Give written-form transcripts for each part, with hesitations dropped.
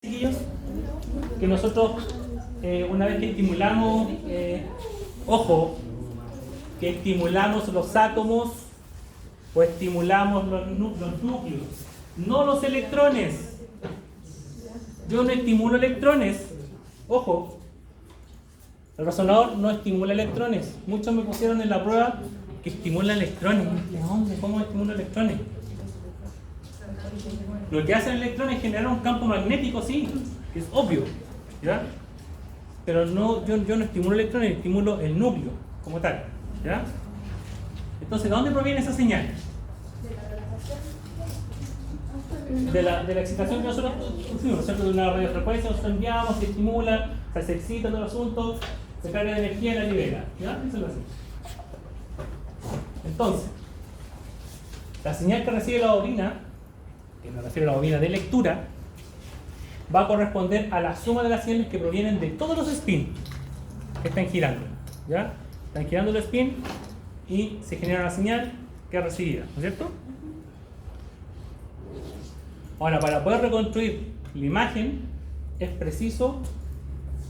Chiquillos, que nosotros una vez que estimulamos, ojo, que estimulamos los átomos o estimulamos los núcleos, no los electrones. Yo no estimulo electrones, ojo, el resonador no estimula electrones. Muchos me pusieron en la prueba que estimula electrones. ¿Cómo estimula electrones? Lo que hacen electrones es generar un campo magnético, sí, que es obvio, ¿ya? Pero no, yo no estimulo electrones, estimulo el núcleo como tal, ¿ya? Entonces, ¿de dónde proviene esa señal? De la excitación que nosotros pusimos, ¿cierto? De una radiofrecuencia, nosotros enviamos, se estimula, se excita todo el asunto, se carga de energía y la libera, ¿ya? Eso lo hacemos. Entonces, la señal que recibe la bobina, que me refiero a la bobina de lectura, va a corresponder a la suma de las señales que provienen de todos los spins que están girando, ¿ya? Están girando los spins y se genera una señal que es recibida, ¿no es cierto? Ahora, para poder reconstruir la imagen es preciso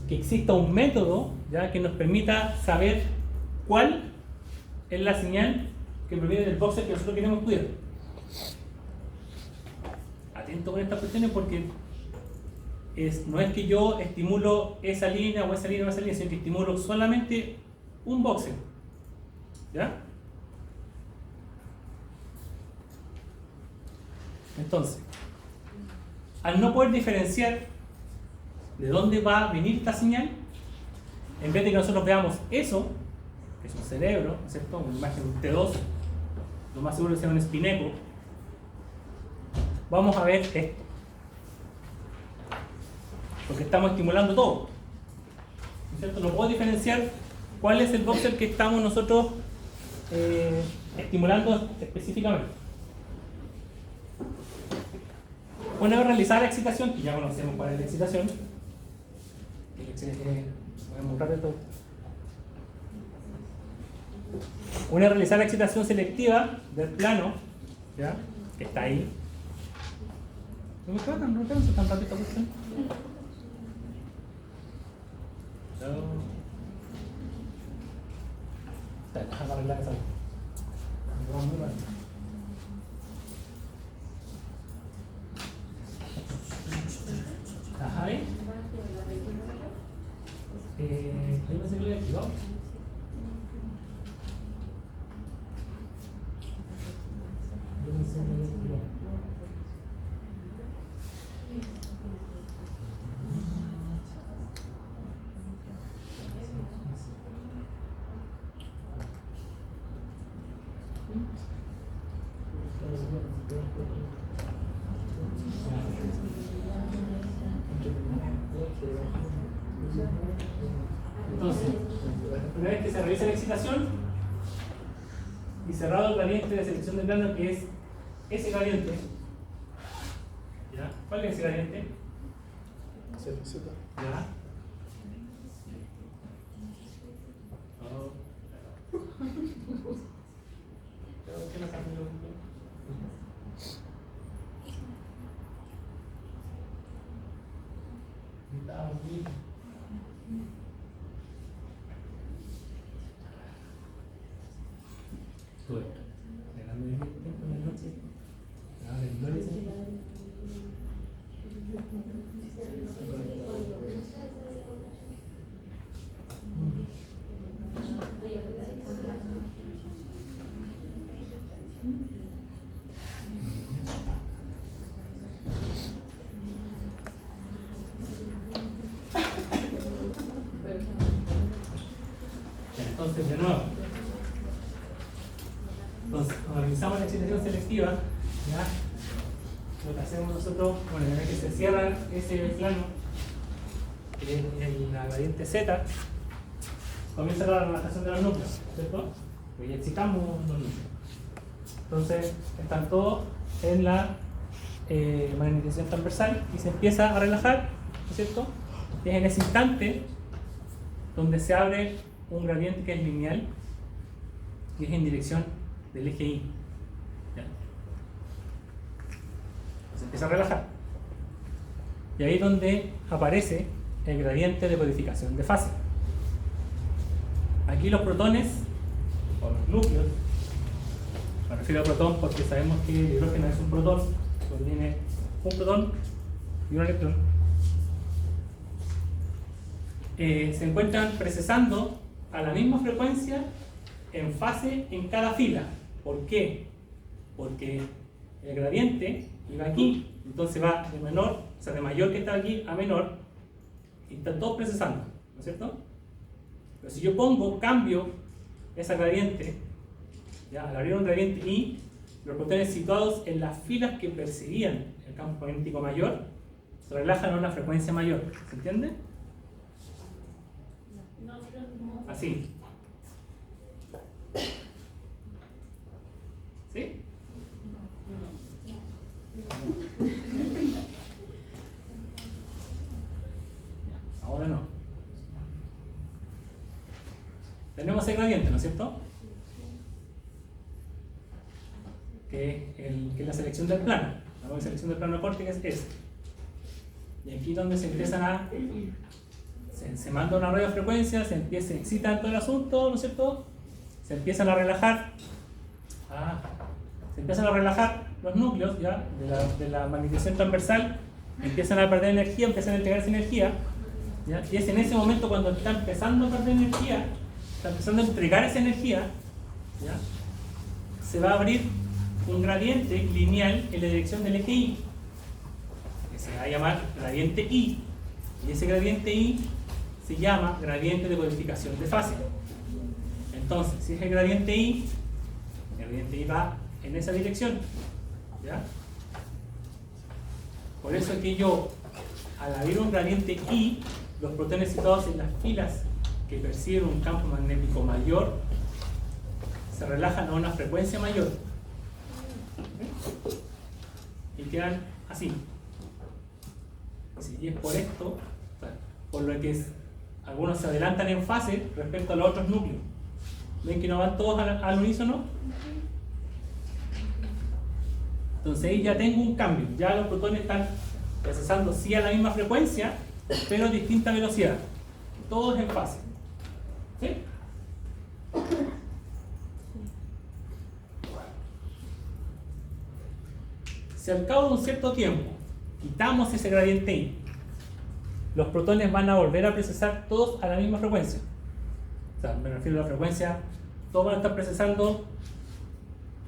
que exista un método, ¿ya?, que nos permita saber cuál es la señal que proviene del boxer que nosotros queremos estudiar. Atento con estas cuestiones porque no es que yo estimulo esa línea o esa línea o esa línea, sino que estimulo solamente un boxer, ¿ya? Entonces, al no poder diferenciar de dónde va a venir esta señal, en vez de que nosotros veamos eso, que es un cerebro, ¿no es cierto?, una imagen de un T2, lo más seguro es que sea un spin echo, vamos a ver esto, porque estamos estimulando todo, ¿no es cierto? No puedo diferenciar cuál es el boxer que estamos nosotros estimulando específicamente. Una vez realizada la excitación, y ya conocemos cuál es la excitación, voy a mostrar esto. Una vez realizada la excitación selectiva del plano, ¿ya?, que está ahí. ¿No me canso tan rápido esta cuestión? Déjame arreglar esa. Muy mal. Ajá, ahí. Ahí me se le activado. Entonces, una vez que se realiza la excitación y cerrado el gradiente de selección de plano, que es ese gradiente, ¿ya? ¿Cuál es ese gradiente? Z. ¿Ya? ¿Qué nos hace lo Entonces, de nuevo, cuando realizamos la excitación selectiva, ¿ya?, lo que hacemos nosotros, bueno, una vez que se cierra ese plano, que es la gradiente Z, comienza la relajación de los núcleos, ¿cierto? Y excitamos los núcleos. Entonces, están todos en la magnetización transversal y se empieza a relajar, ¿no es cierto? Y es en ese instante donde se abre un gradiente que es lineal y es en dirección del eje Y. ¿Ya? Se empieza a relajar. Y ahí es donde aparece el gradiente de codificación de fase. Aquí los protones, o los núcleos, me refiero a protón porque sabemos que el hidrógeno es un protón, contiene un protón y un electrón, se encuentran procesando a la misma frecuencia en fase en cada fila. ¿Por qué? Porque el gradiente iba aquí, entonces va de menor, o sea, de mayor que está aquí a menor, y están todos procesando, ¿no es cierto? Pero si yo cambio esa gradiente, ¿ya? Al abrir un gradiente I, los protones situados en las filas que percibían el campo magnético mayor se relajan a una frecuencia mayor. ¿Se entiende? Así. ¿Sí? Ahora no. Tenemos el gradiente, ¿no es cierto? Que es la selección del plano. La selección del plano córtex es esta. Y aquí donde se empiezan a... Se manda una radiofrecuencia, se excita todo el asunto, ¿no es cierto? Se empiezan a relajar. Se empiezan a relajar los núcleos ya de la magnetización transversal, empiezan a perder energía, empiezan a entregarse energía, ¿ya? Y es en ese momento cuando está empezando a perder energía, está empezando a entregar esa energía, ¿ya? Se va a abrir un gradiente lineal en la dirección del eje Y, que se va a llamar gradiente I, y ese gradiente I se llama gradiente de codificación de fase. Entonces, si es el gradiente I va en esa dirección, ¿ya? Por eso es que yo, al abrir un gradiente I, los protones situados en las filas que perciben un campo magnético mayor se relajan a una frecuencia mayor, ¿okay? Y quedan así. Y es por esto, por lo que algunos se adelantan en fase respecto a los otros núcleos. ¿Ven que no van todos al unísono? Entonces ahí ya tengo un cambio, ya los protones están procesando sí a la misma frecuencia, pero a distinta velocidad, todos en fase. ¿Sí? Si al cabo de un cierto tiempo quitamos ese gradiente I, los protones van a volver a procesar todos a la misma frecuencia. O sea, me refiero a la frecuencia, todos van a estar procesando,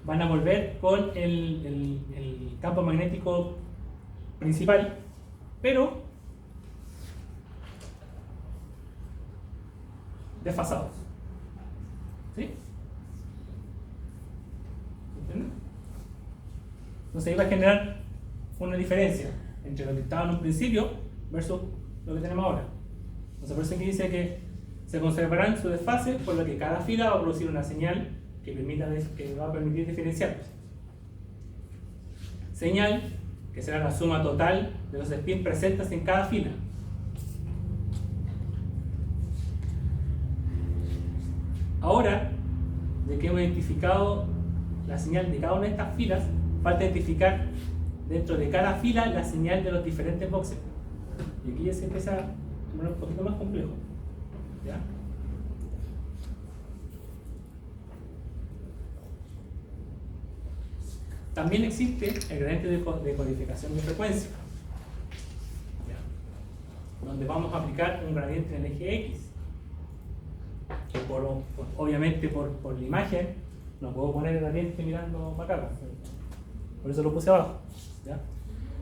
van a volver con el campo magnético principal, pero desfasados. ¿Sí? ¿Entienden? Entonces ahí va a generar una diferencia entre lo que estaba en un principio versus lo que tenemos ahora. Entonces por eso aquí dice que se conservarán su desfase, por lo que cada fila va a producir una señal que va a permitir diferenciarlos. Señal que será la suma total de los spins presentes en cada fila. Ahora, de que hemos identificado la señal de cada una de estas filas, falta identificar dentro de cada fila la señal de los diferentes boxes. Y aquí ya se empieza a poner un poquito más complejo, ¿ya? También existe el gradiente de codificación de frecuencia, ¿ya? Donde vamos a aplicar un gradiente en el eje X, que obviamente por la imagen no puedo poner el gradiente mirando para acá, por eso lo puse abajo, ¿ya?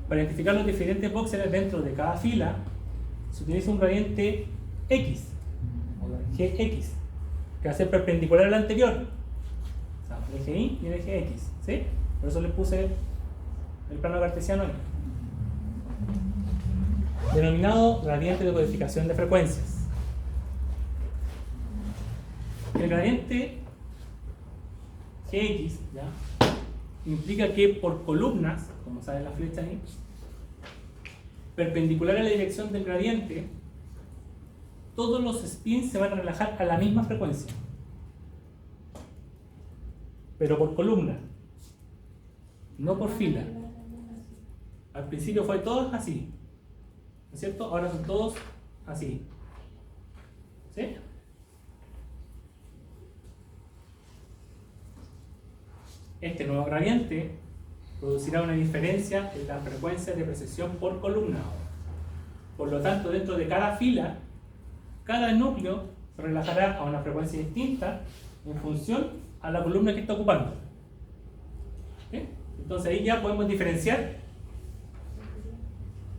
Para identificar los diferentes voxeles dentro de cada fila se utiliza un gradiente X, o GX, que va a ser perpendicular al anterior, o sea, el eje Y y el eje X, ¿sí? Por eso le puse el plano cartesiano ahí. Denominado gradiente de codificación de frecuencias. El gradiente GX, ¿ya?, implica que por columnas, como sale la flecha ahí, perpendicular a la dirección del gradiente, todos los spins se van a relajar a la misma frecuencia, pero por columna, no por fila. Al principio fue todo así, ¿no es cierto? Ahora son todos así. ¿Sí? Este nuevo gradiente producirá una diferencia en la frecuencia de precesión por columna. Por lo tanto, dentro de cada fila, cada núcleo se relajará a una frecuencia distinta en función a la columna que está ocupando. ¿Sí? Entonces ahí ya podemos diferenciar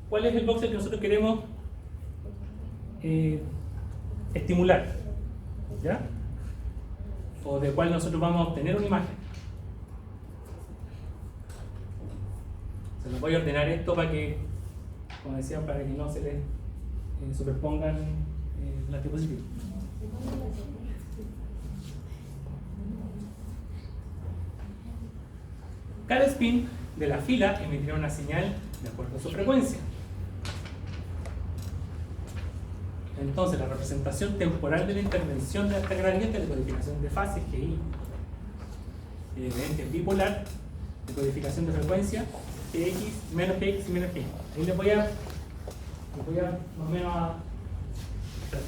cuál es el voxel que nosotros queremos estimular, ¿ya? O de cuál nosotros vamos a obtener una imagen. Se los voy a ordenar esto para que, como decía, para que no se les superpongan las diapositivas. Cada spin de la fila emitirá una señal de acuerdo a su frecuencia. Entonces, la representación temporal de la intervención de este gradiente de codificación de fases, GI, el gradiente bipolar de codificación de frecuencia, X, menos X y menos X. Ahí les voy a más o menos a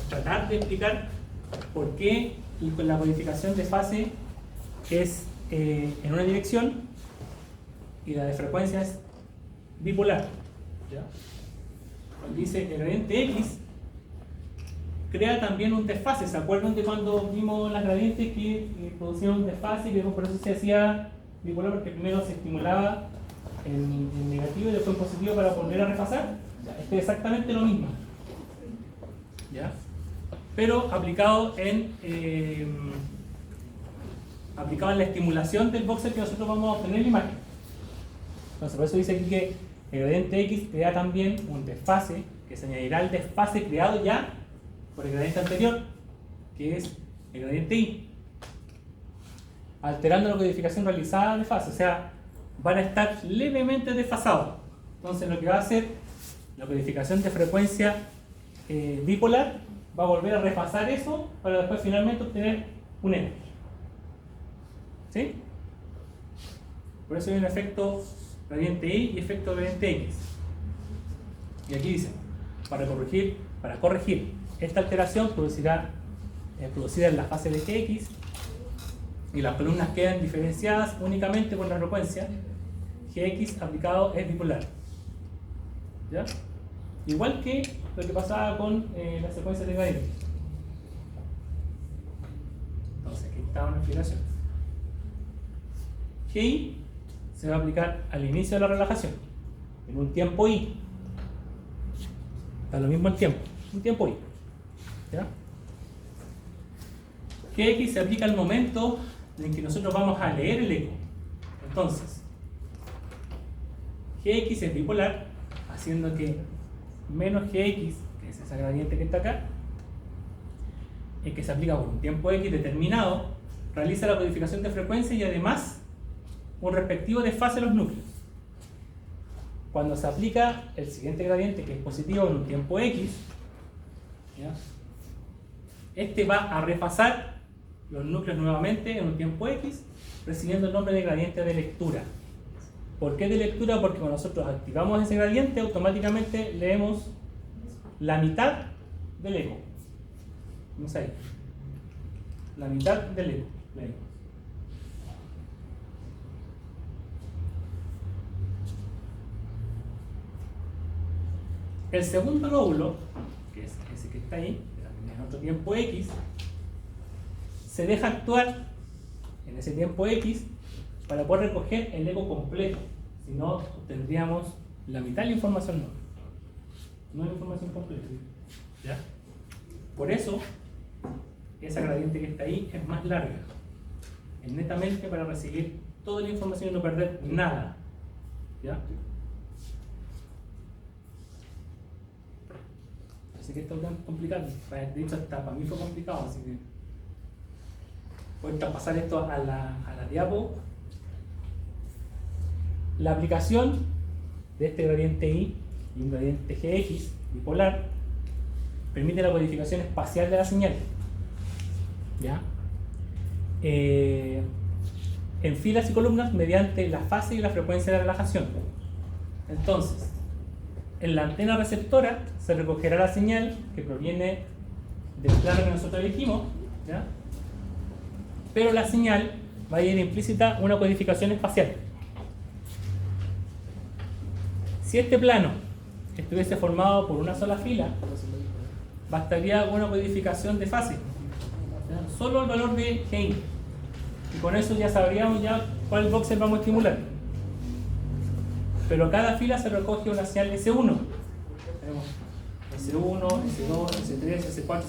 tratar de explicar por qué la codificación de fase es en una dirección y la de frecuencia es bipolar. ¿Ya? Cuando dice el gradiente X crea también un desfase. ¿Se acuerdan de cuando vimos las gradientes que producían un desfase y por eso se hacía bipolar? Porque primero se estimulaba en negativo y después en positivo para volver a repasar. Esto es exactamente lo mismo, ¿ya? Pero aplicado en la estimulación del voxel que nosotros vamos a obtener en la imagen. Entonces por eso dice aquí que el gradiente X crea también un desfase que se añadirá al desfase creado ya por el gradiente anterior, que es el gradiente Y, alterando la codificación realizada de fase. O sea, van a estar levemente desfasados. Entonces lo que va a hacer la codificación de frecuencia bipolar va a volver a repasar eso para después finalmente obtener un N. ¿Sí? Por eso hay un efecto gradiente Y y efecto gradiente X. Y aquí dice, para corregir esta alteración producida en la fase de GX, y las columnas quedan diferenciadas únicamente por la frecuencia, GX aplicado es bipolar. ¿Ya? Igual que lo que pasaba con la secuencia de gradientes. Entonces, aquí está una explicación. GI se va a aplicar al inicio de la relajación, en un tiempo I. Está lo mismo el tiempo, un tiempo I. ¿Ya? GX se aplica al momento en que nosotros vamos a leer el eco. Entonces, GX es bipolar, haciendo que menos GX, que es esa gradiente que está acá, que se aplica por un tiempo X determinado, realiza la codificación de frecuencia y además un respectivo desfase de los núcleos. Cuando se aplica el siguiente gradiente, que es positivo en un tiempo X, ¿ya? Este va a repasar los núcleos nuevamente en un tiempo X, recibiendo el nombre de gradiente de lectura. ¿Por qué de lectura? Porque cuando nosotros activamos ese gradiente, automáticamente leemos la mitad del eco. Vamos ahí. La mitad del eco. Leemos. El segundo lóbulo, que es ese que está ahí, en otro tiempo X, se deja actuar en ese tiempo X para poder recoger el eco completo. Si no, obtendríamos la mitad de la información no la información completa. ¿Ya? Por eso, esa gradiente que está ahí es más larga. Es netamente para recibir toda la información y no perder nada. ¿Ya? Así que esto es tan complicado. De hecho, hasta para mí fue complicado. Así que voy a traspasar esto a la diapo. La aplicación de este gradiente I y un gradiente GX bipolar permite la codificación espacial de la señal. ¿Ya? En filas y columnas mediante la fase y la frecuencia de la relajación. Entonces, en la antena receptora se recogerá la señal que proviene del plano que nosotros elegimos, ¿ya? Pero la señal va a ir implícita una codificación espacial. Si este plano estuviese formado por una sola fila, bastaría una codificación de fase, ¿ya? Solo el valor de GI, y con eso ya sabríamos ya cuál voxel vamos a estimular. Pero cada fila se recoge una señal S1. Tenemos S1, S2, S3, S4,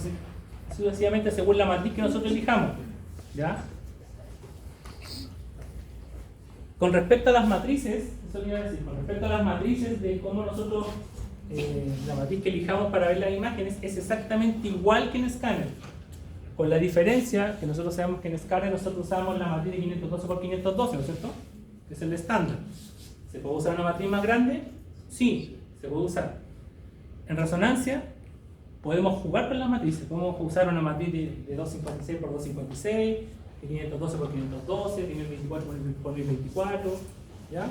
sucesivamente según la matriz que nosotros elijamos, ¿ya? Con respecto a las matrices, eso le iba a decir, con respecto a las matrices de cómo nosotros, la matriz que elijamos para ver las imágenes es exactamente igual que en Scanner, con la diferencia que nosotros sabemos que en Scanner nosotros usamos la matriz de 512 por 512, ¿no es cierto? Que es el estándar. ¿Se puede usar una matriz más grande? Sí, se puede usar. En resonancia, podemos jugar con las matrices. Podemos usar una matriz de 256 por 256, de 512 por 512, de 1024 por 1024, ¿ya?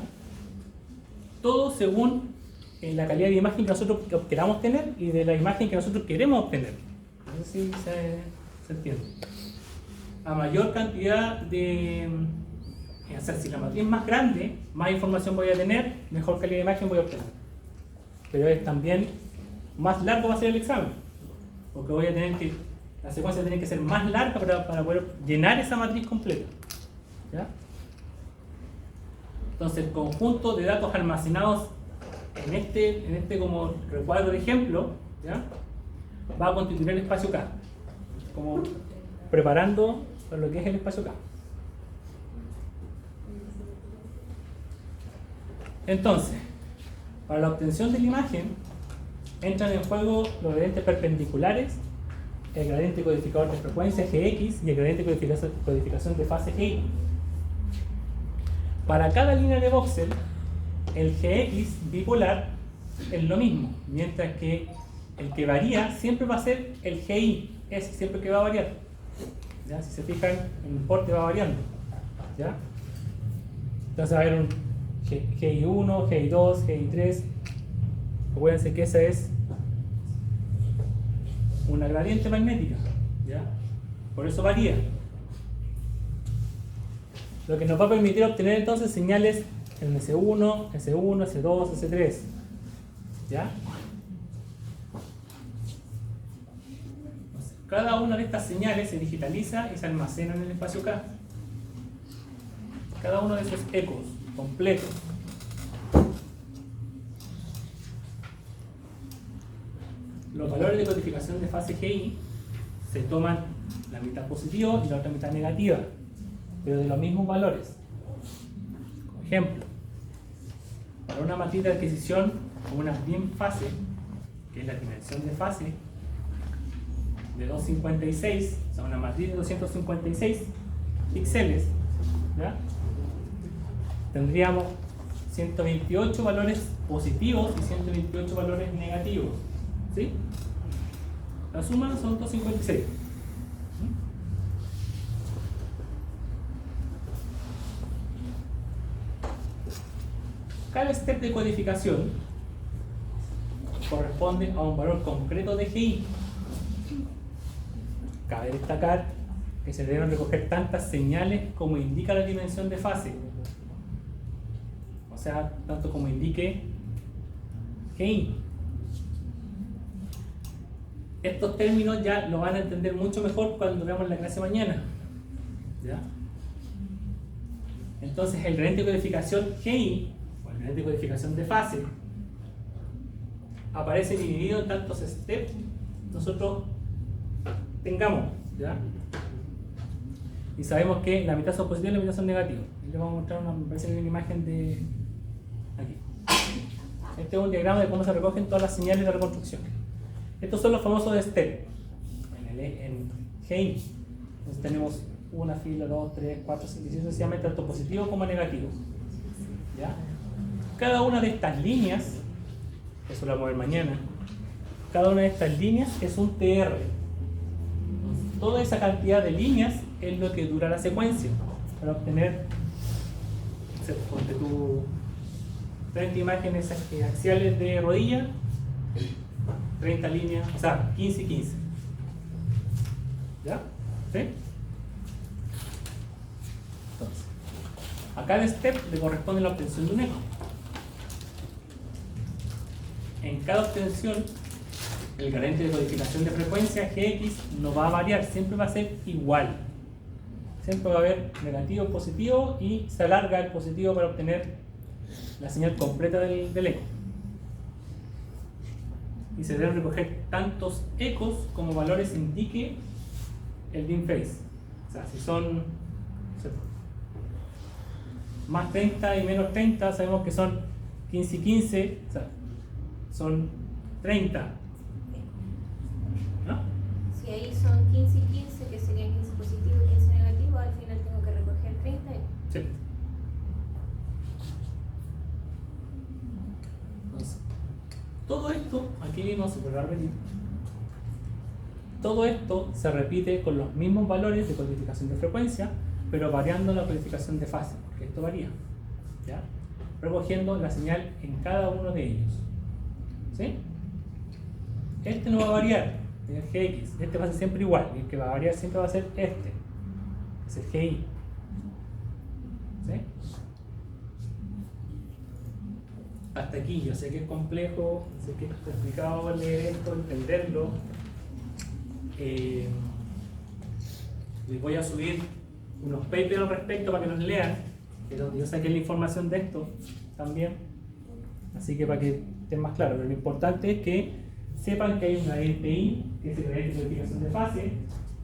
Todo según la calidad de imagen que nosotros queramos tener y de la imagen que nosotros queremos obtener. No sé si se entiende. A mayor cantidad de... O sea, si la matriz es más grande, más información voy a tener, mejor calidad de imagen voy a obtener. Pero es también más largo va a ser el examen, porque voy a tener que, la secuencia tiene que ser más larga para poder llenar esa matriz completa, ¿ya? Entonces el conjunto de datos almacenados en este como recuadro de ejemplo, ¿ya? Va a constituir el espacio K, como preparando para lo que es el espacio K. Entonces, para la obtención de la imagen entran en juego los gradientes perpendiculares, el gradiente codificador de frecuencia Gx y el gradiente codificación de fase GY. Para cada línea de voxel, el Gx bipolar es lo mismo, mientras que el que varía siempre va a ser el GI, es siempre que va a variar, ¿ya? Si se fijan, el importe va variando, ¿ya? Entonces va a haber un GI1, GI2, GI3. Acuérdense que esa es una gradiente magnética, ¿ya? Por eso varía. Lo que nos va a permitir obtener entonces señales en S1, S1, S2, S3, ¿ya? Entonces, cada una de estas señales se digitaliza y se almacena en el espacio K. Cada uno de esos ecos completos. Los valores de codificación de fase GI se toman la mitad positiva y la otra mitad negativa, pero de los mismos valores. Por ejemplo, para una matriz de adquisición con una BIM fase, que es la dimensión de fase de 256, o sea, una matriz de 256 píxeles, ¿ya? Tendríamos 128 valores positivos y 128 valores negativos, ¿sí? La suma son 256. Cada step de codificación corresponde a un valor concreto de GI. Cabe destacar que se deben recoger tantas señales como indica la dimensión de fase. O sea, tanto como indique GI. Estos términos ya lo van a entender mucho mejor cuando veamos la clase mañana, ¿ya? Entonces el gradiente de codificación GI, o el gradiente de codificación de fase, aparece dividido en tantos steps nosotros tengamos, ¿ya? Y sabemos que la mitad son positivos y la mitad son negativos. Y les vamos a mostrar me parece una imagen de aquí. Este es un diagrama de cómo se recogen todas las señales de reconstrucción. Estos son los famosos step en GI. Entonces tenemos una fila, 2, 3, 4, 5, 6, sucesivamente, tanto positivo como negativo, ¿ya? Cada una de estas líneas, eso lo vamos a ver mañana, cada una de estas líneas es un TR. Toda esa cantidad de líneas es lo que dura la secuencia para obtener, ponte tú, 30 imágenes axiales de rodilla, 30 líneas, o sea, 15 y 15. ¿Ya? ¿Sí? Entonces, a cada step le corresponde la obtención de un eco. En cada obtención, el gradiente de codificación de frecuencia Gx no va a variar, siempre va a ser igual. Siempre va a haber negativo, positivo y se alarga el positivo para obtener la señal completa del eco. Y se deben recoger tantos ecos como valores indique el dim phase. O sea, si son más 30 y menos 30, sabemos que son 15 y 15, o sea, son 30. ¿No? Si ahí son 15 y 15, que serían 15 positivo y 15 negativo, al final tengo que recoger 30. Sí. Entonces, todo esto, aquí no se puede repetir. Todo esto se repite con los mismos valores de codificación de frecuencia, pero variando la codificación de fase, porque esto varía, ¿ya? Recogiendo la señal en cada uno de ellos. ¿Sí? Este no va a variar, el Gx, este va a ser siempre igual, y el que va a variar siempre va a ser este, es el Gi. ¿Sí? Hasta aquí, yo sé que es complejo, sé que es complicado leer esto, entenderlo. Les voy a subir unos papers al respecto para que los lean, pero yo saqué la información de esto también, así que para que estén más claros. Pero lo importante es que sepan que hay un gradiente I, que es el gradiente de codificación de fase,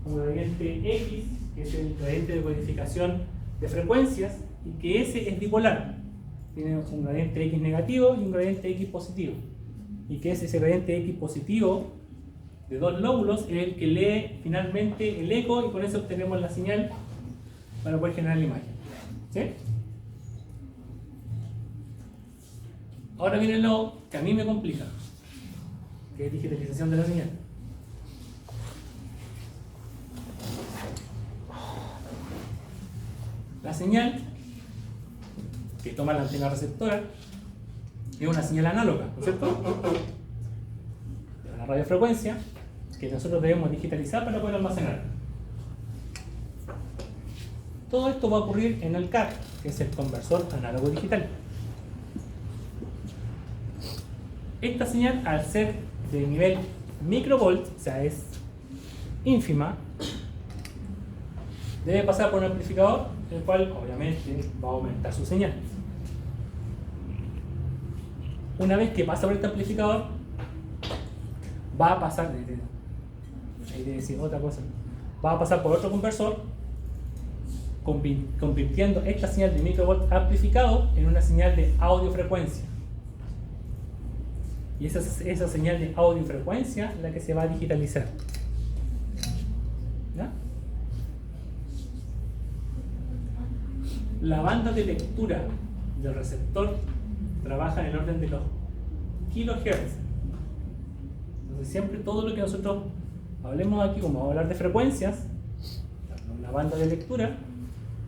un gradiente X, que es el gradiente de codificación de frecuencias, y que ese es bipolar. Tiene un gradiente X negativo y un gradiente X positivo. Y que es ese gradiente X positivo de dos lóbulos es el que lee finalmente el eco, y con eso obtenemos la señal para poder generar la imagen. ¿Sí? Ahora viene lo que a mí me complica, que es digitalización de la señal. La señal que toma la antena receptora es una señal análoga, ¿no es cierto? De una radiofrecuencia que nosotros debemos digitalizar para poder almacenar. Todo esto va a ocurrir en el CAD, que es el conversor análogo digital. Esta señal, al ser de nivel microvolt, o sea, es ínfima, debe pasar por un amplificador, el cual obviamente va a aumentar su señal. Una vez que pasa por este amplificador, va a pasar, ahí debe decir otra cosa, va a pasar por otro conversor, convirtiendo esta señal de microvolt amplificado en una señal de audiofrecuencia. Y esa señal de audiofrecuencia es la que se va a digitalizar. ¿Ya? La banda de lectura del receptor trabaja en el orden de los kilohertz. Entonces siempre todo lo que nosotros hablemos aquí, como vamos a hablar de frecuencias, la banda de lectura,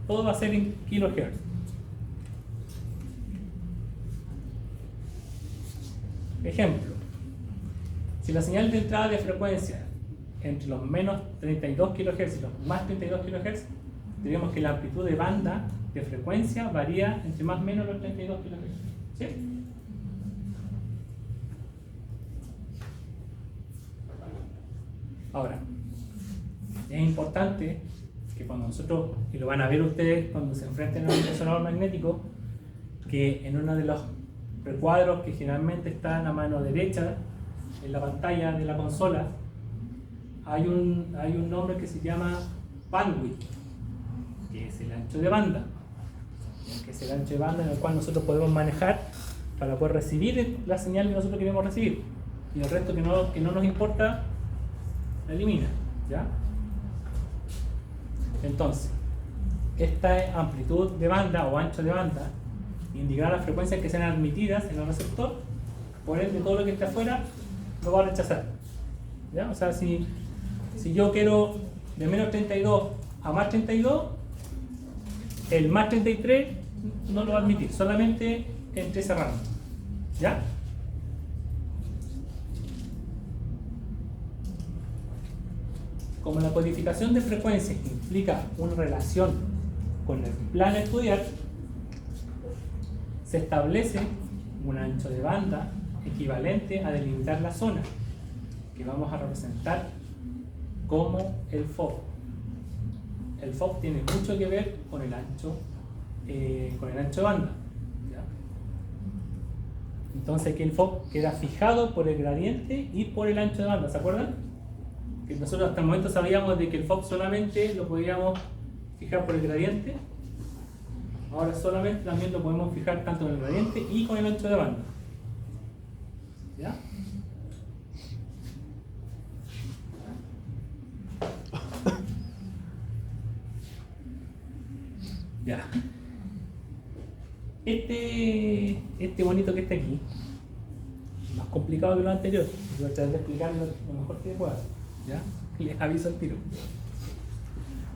todo va a ser en kilohertz. Ejemplo, si la señal de entrada de frecuencia entre los menos 32 kHz y los más 32 kHz, diríamos que la amplitud de banda de frecuencia varía entre más o menos los 32 kHz. ¿Sí? Ahora, es importante que cuando nosotros, y lo van a ver ustedes cuando se enfrenten a un resonador magnético, que en uno de los recuadros que generalmente están a mano derecha en la pantalla de la consola hay un nombre que se llama bandwidth, que es el ancho de banda, que es el ancho de banda en el cual nosotros podemos manejar para poder recibir la señal que nosotros queremos recibir, y el resto que no nos importa la elimina, ¿ya? Entonces, esta amplitud de banda o ancho de banda indicará las frecuencias que sean admitidas en el receptor, por ende todo lo que esté afuera lo va a rechazar, ¿ya? O sea, si yo quiero de menos 32 a más 32, el más 33 no lo va a admitir, solamente entre ese rango. ¿Ya? Como la codificación de frecuencias implica una relación con el plan a estudiar, se establece un ancho de banda equivalente a delimitar la zona, que vamos a representar como el FOV. El FOV tiene mucho que ver con el ancho de banda. ¿Ya? Entonces aquí el FOV queda fijado por el gradiente y por el ancho de banda, ¿se acuerdan? Que nosotros hasta el momento sabíamos de que el FOV solamente lo podíamos fijar por el gradiente. Ahora solamente también lo podemos fijar tanto con el gradiente y con el ancho de banda. ¿Ya? Ya. Este bonito que está aquí, más complicado que lo anterior. Voy a tratar de explicarlo lo mejor que pueda. ¿Ya? Les aviso al tiro.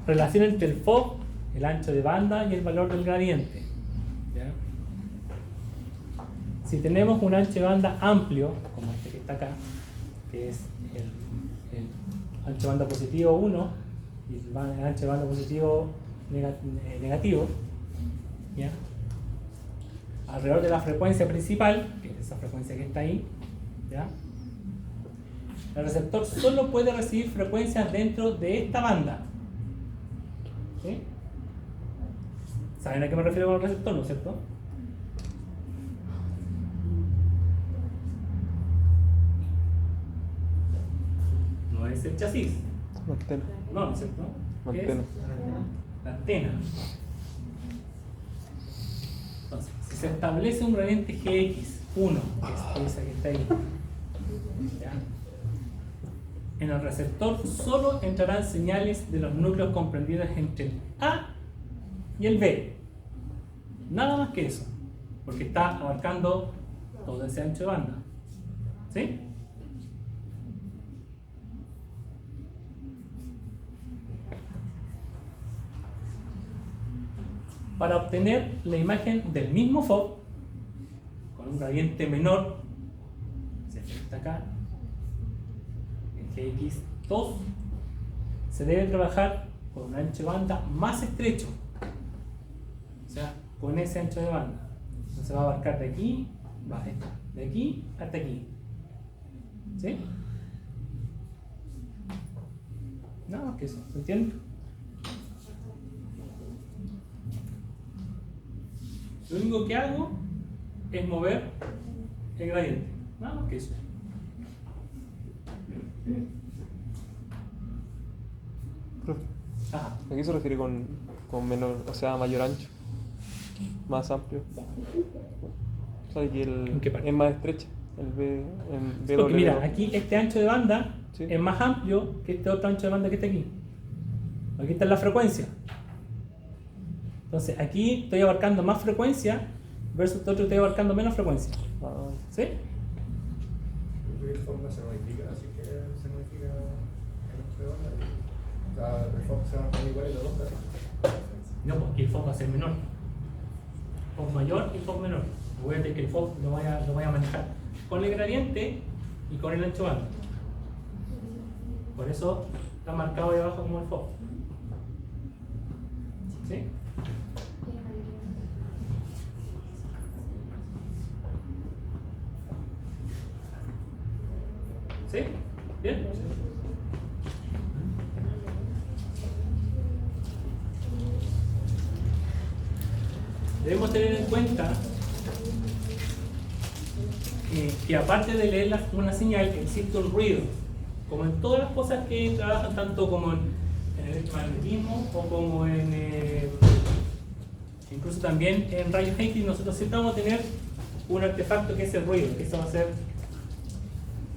Relación entre el FOV, el ancho de banda y el valor del gradiente. ¿Ya? Si tenemos un ancho de banda amplio, como este que está acá, que es el ancho de banda positivo 1 y el ancho de banda positivo negativo, ¿ya? Alrededor de la frecuencia principal, que es esa frecuencia que está ahí, ¿ya? El receptor solo puede recibir frecuencias dentro de esta banda. ¿Sí? ¿Saben a qué me refiero con el receptor, no es cierto? No es el chasis. Antena. No, ¿no es cierto? ¿Qué es? Antena. La antena. Entonces, si se establece un gradiente GX1, que es esa que está ahí, ¿ya? En el receptor solo entrarán señales de los núcleos comprendidos entre el A y el B. Nada más que eso, porque está abarcando todo ese ancho de banda. ¿Sí? Para obtener la imagen del mismo FOV con un gradiente menor, se está acá, en GX2, se debe trabajar con un ancho de banda más estrecho, o sea, con ese ancho de banda. Entonces va a abarcar de aquí, de aquí hasta aquí. ¿Sí? Nada más que eso, ¿se entiende? Lo único que hago es mover el gradiente, nada más que eso. Profe, Ajá. ¿a qué se refiere con menor, o sea, mayor ancho? Más amplio. O sea, que ¿En qué parte? es más estrecha. El B, en Porque mira, BW2. aquí este ancho de banda Sí. es más amplio que este otro ancho de banda que está aquí. Aquí está la frecuencia. Entonces aquí estoy abarcando más frecuencia versus este otro estoy abarcando menos frecuencia. Ah, ¿Sí? El FOV no se modifica, así que se modifica el ancho de banda. O sea, el FOV se mantiene igual en los dos casos. No, porque el FOV va a ser menor. FOV mayor y FOV menor. Acuérdate que el FOV lo voy a manejar con el gradiente y con el ancho de banda. Por eso está marcado ahí abajo como el FOV. ¿Sí? ¿Sí? ¿Bien? Debemos tener en cuenta que aparte de leer una señal, existe un ruido, como en todas las cosas que trabajan, tanto como en el electromagnetismo o como incluso también en rayos X. Nosotros siempre vamos a tener un artefacto que es el ruido, que eso va a ser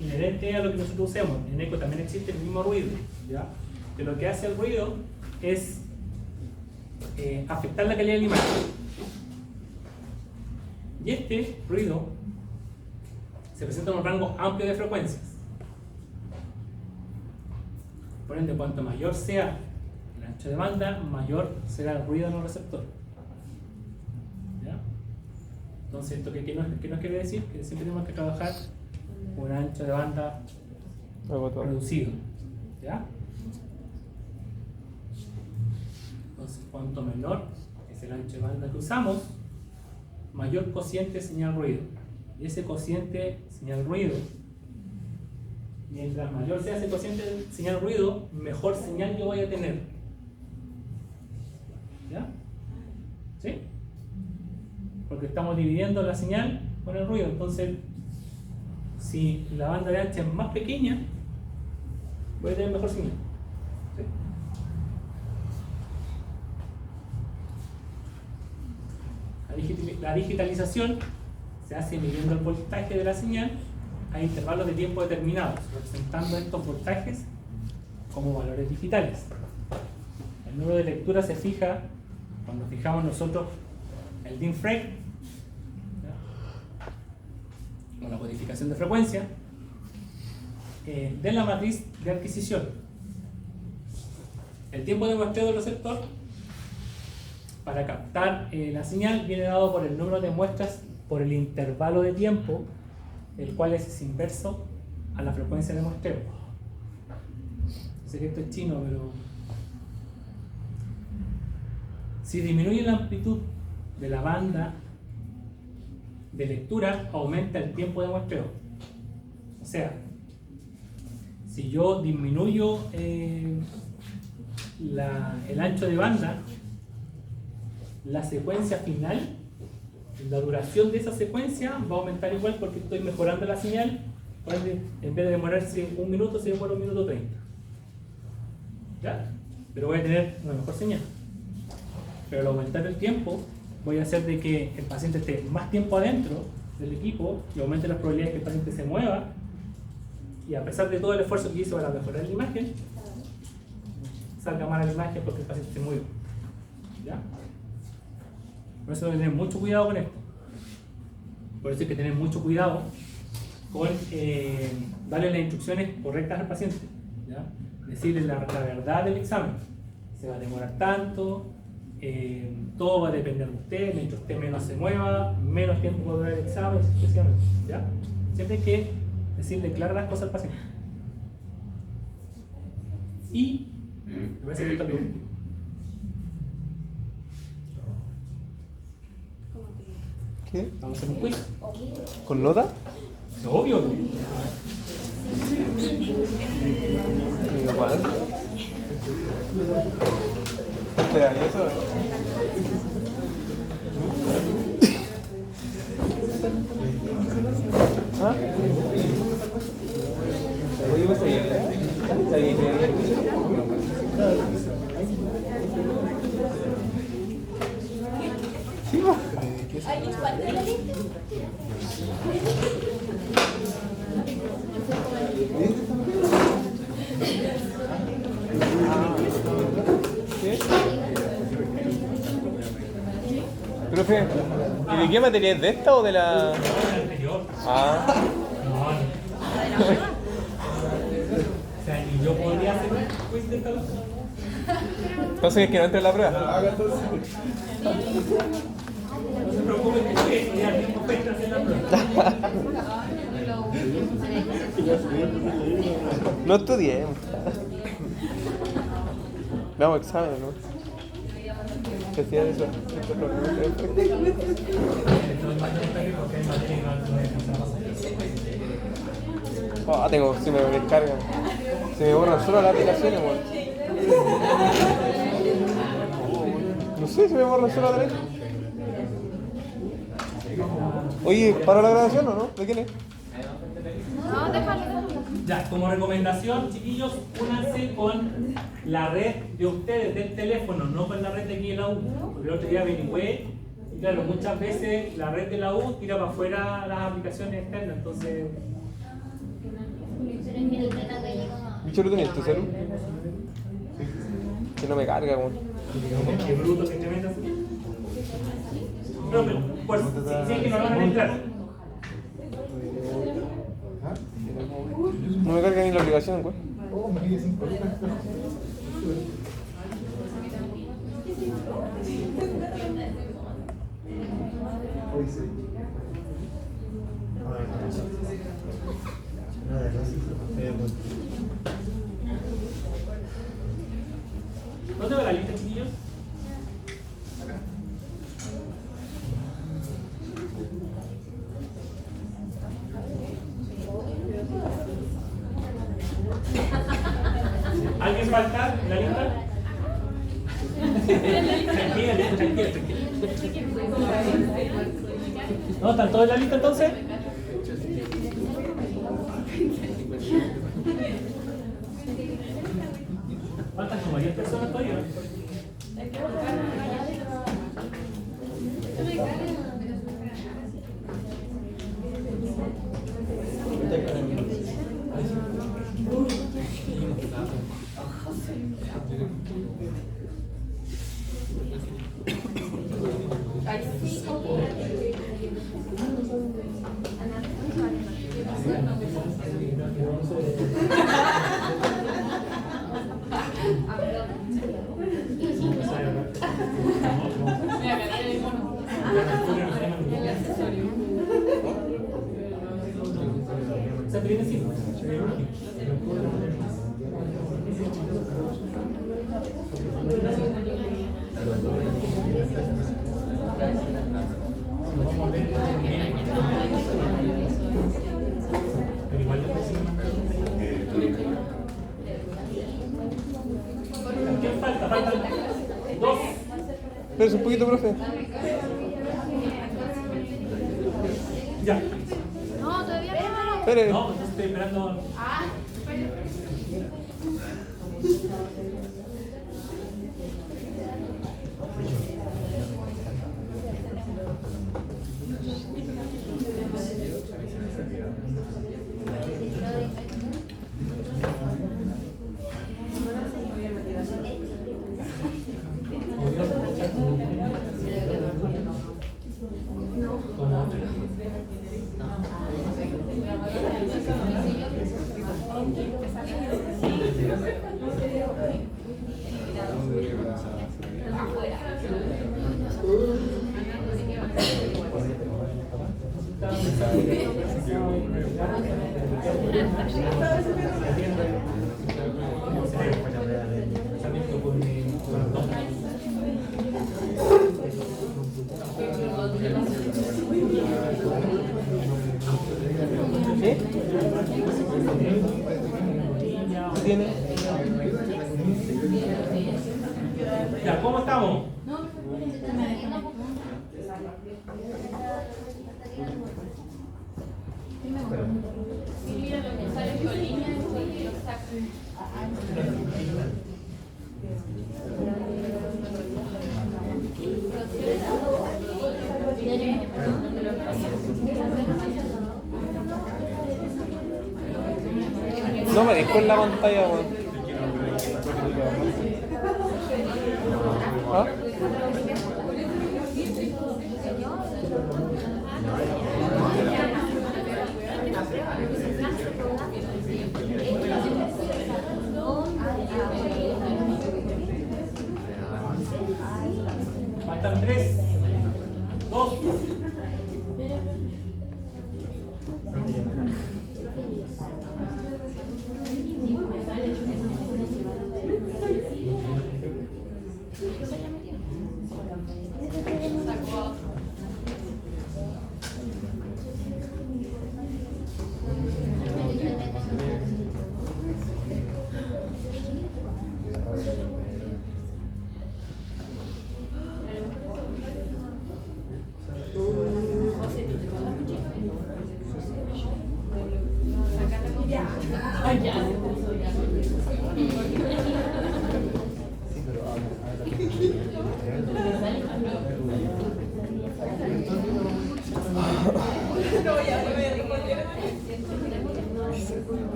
inherente a lo que nosotros usemos. En eco también existe el mismo ruido, ¿ya? Que lo que hace el ruido es afectar la calidad de la imagen. Y este ruido se presenta en un rango amplio de frecuencias. Por ende, cuanto mayor sea el ancho de banda, mayor será el ruido en el receptor. ¿Ya? Entonces, ¿esto qué nos quiere decir? Que siempre tenemos que trabajar con un ancho de banda Agotado. reducido. ¿Ya? Entonces, cuanto menor es el ancho de banda que usamos, mayor cociente señal-ruido. Y ese cociente señal-ruido, mientras mayor sea ese cociente señal-ruido, mejor señal yo voy a tener. ¿Ya? ¿Sí? Porque estamos dividiendo la señal con el ruido. Entonces, si la banda de ancha es más pequeña, voy a tener mejor señal. ¿Sí? La digitalización se hace midiendo el voltaje de la señal a intervalos de tiempo determinados, representando estos voltajes como valores digitales. El número de lectura se fija cuando fijamos nosotros el DIN frame, o la codificación de frecuencia, de la matriz de adquisición. El tiempo de muestreo del receptor para captar la señal viene dado por el número de muestras por el intervalo de tiempo, el cual es inverso a la frecuencia de muestreo. Sé que esto es chino, pero si disminuye la amplitud de la banda de lectura, aumenta el tiempo de muestreo. O sea, si yo disminuyo el ancho de banda, la secuencia final, la duración de esa secuencia va a aumentar igual porque estoy mejorando la señal. En vez de demorarse 1 minuto, se demora 1 minuto 30. ¿Ya? Pero voy a tener una mejor señal. Pero al aumentar el tiempo, voy a hacer de que el paciente esté más tiempo adentro del equipo y aumente las probabilidades que el paciente se mueva. Y a pesar de todo el esfuerzo que hizo para mejorar la imagen, salga mala la imagen porque el paciente se mueve. ¿Ya? Por eso hay que tener mucho cuidado con esto. Por eso hay que tener mucho cuidado con darle las instrucciones correctas al paciente. ¿Ya? Decirle la verdad del examen. Se va a demorar tanto, todo va a depender de usted, mientras usted menos se mueva, menos tiempo va a durar el examen, especialmente. ¿Ya? Siempre hay que decirle claras las cosas al paciente. Y, me parece que esto es lo último. ¿Qué? Vamos a hacer un quiz. ¿Con nota? Obvio. Igual. Espera, ¿y eso? ¿Ah? Oye, ¿vas a ir? ¿Está bien? Sí, va. ¿Alguien falta en la lista? ¿Qué? Profe, ¿y de qué materia es? ¿De esta o de la...? Ah. No. O sea, ni yo podría hacer un quiz de esta cosa. Entonces es que no entre en la prueba. No se preocupe que voy a estudiar tiempo para hacer la prueba. No estudié. Damos examen, ¿no? ¿Qué hacía eso? Ah, tengo, si me descargan. Se me borran solo las aplicaciones, weón. No sé, se me borran solo las aplicaciones. Oye, ¿para la grabación o no? ¿De quién es? No, déjalo. Ya, como recomendación, chiquillos, únanse con la red de ustedes, del teléfono, no con la red de aquí de la U. Porque el otro día averigüé, y claro, muchas veces la red de la U tira para afuera las aplicaciones externas, entonces... ¿Bicho lo tenías tu celu? Que no me carga, weón. Qué bruto que te metas. No, pero pues, si es que no van a entrar. No me carga ni la aplicación, weón. Oh, me pide 5 lucas. Hoy sí. ¿Dónde va la lista, chiquillos? ¿Alguien falta en la lista? Tranquila. ¿No? ¿Están todos en la lista entonces? Faltan como 10 personas todavía. ¿Quién falta? Faltan 2. Espérese un poquito, profe. Ya. No, todavía no. Espere. No, pues estoy esperando. ¿Tiene? Ya, ¿cómo estamos? No me dejó en la pantalla, weón. ¿Ah? Faltan 3, 2.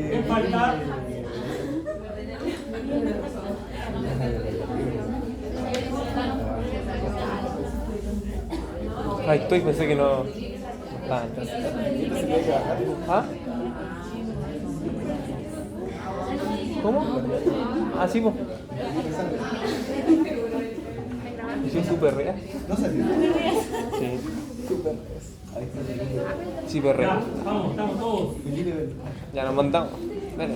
¿Quién falta? Ahí estoy, pensé que no. Ah, entonces. ¿Ah? ¿Cómo? Ah, sí, pues. Sí, super real. No salió. Sí. Ahí está. Sí, perreo. Ya, vamos, estamos todos. Ya nos mandamos. Dale.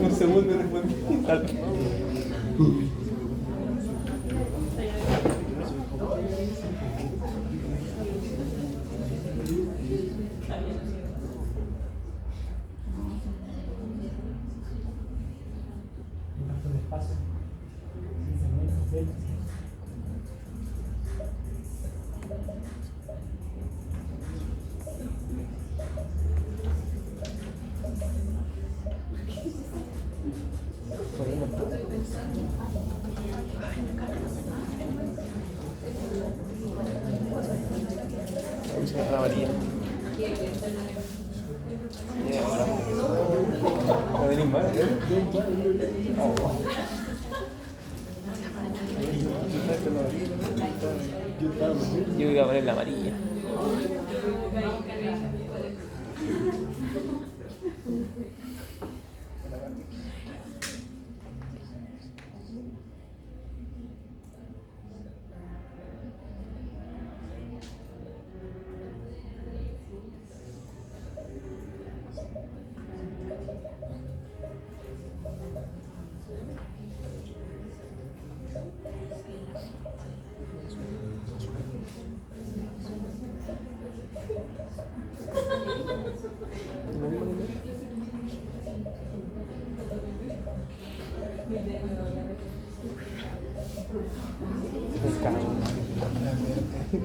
Un segundo después. Impacto de espacio. Se mueve, se Ana María. ¿No venís más? Yo iba a poner la amarilla.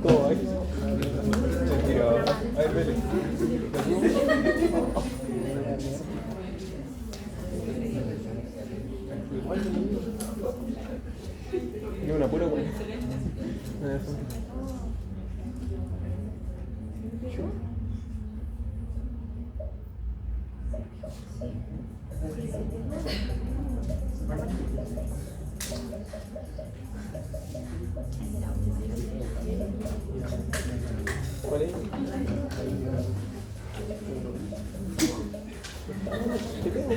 ¿Cómo hay? Ay, vele. Y una pura buena. ¿Cuál es? ¿Qué tengo?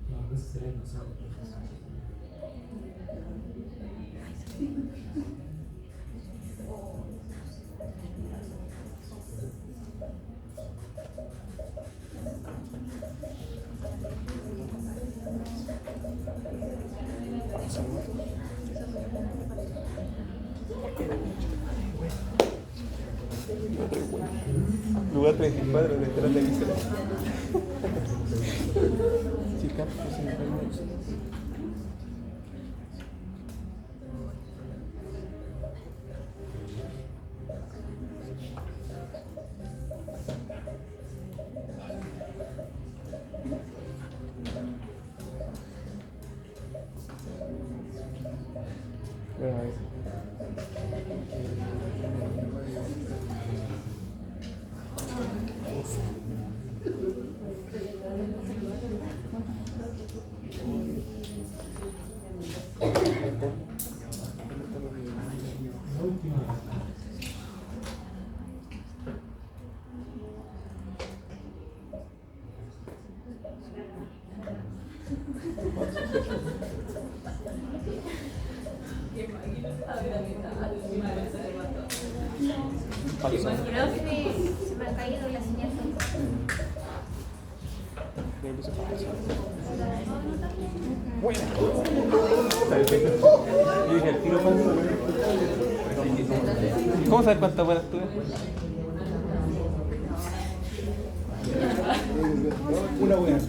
No, eso sería nosotros. Lugar 34 detrás de mi celular. Chica, pues se me fue el mouse. La última. Falso. Creo que se me ha caído la señal. hizo explicación. Ujú. Bueno. Yo dije, el tiro falso. ¿Cómo sabes cuántas buenas tuve? Una buena.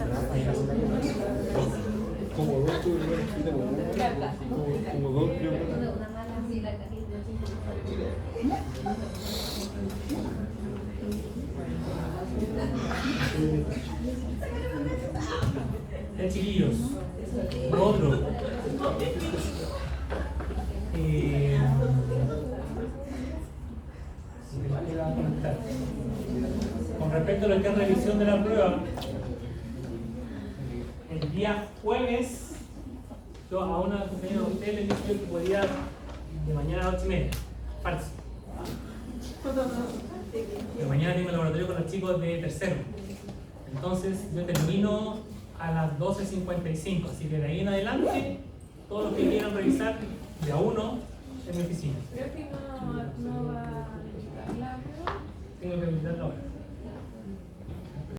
Como dos tuve primero escrita como dos primero. Una mala así, la cajita. Ya, chiquillos, lo otro. Con respecto a lo que es revisión de la prueba, el día jueves, yo a una compañera de usted le dije que podía de mañana a las 8:30. Falso. De mañana tengo el laboratorio con los chicos de tercero. Entonces yo termino a las 12:55, así que de ahí en adelante, todos los que quieran revisar de a uno en mi oficina. Creo que no va a visitar la prueba. Tengo que visitarlo ahora.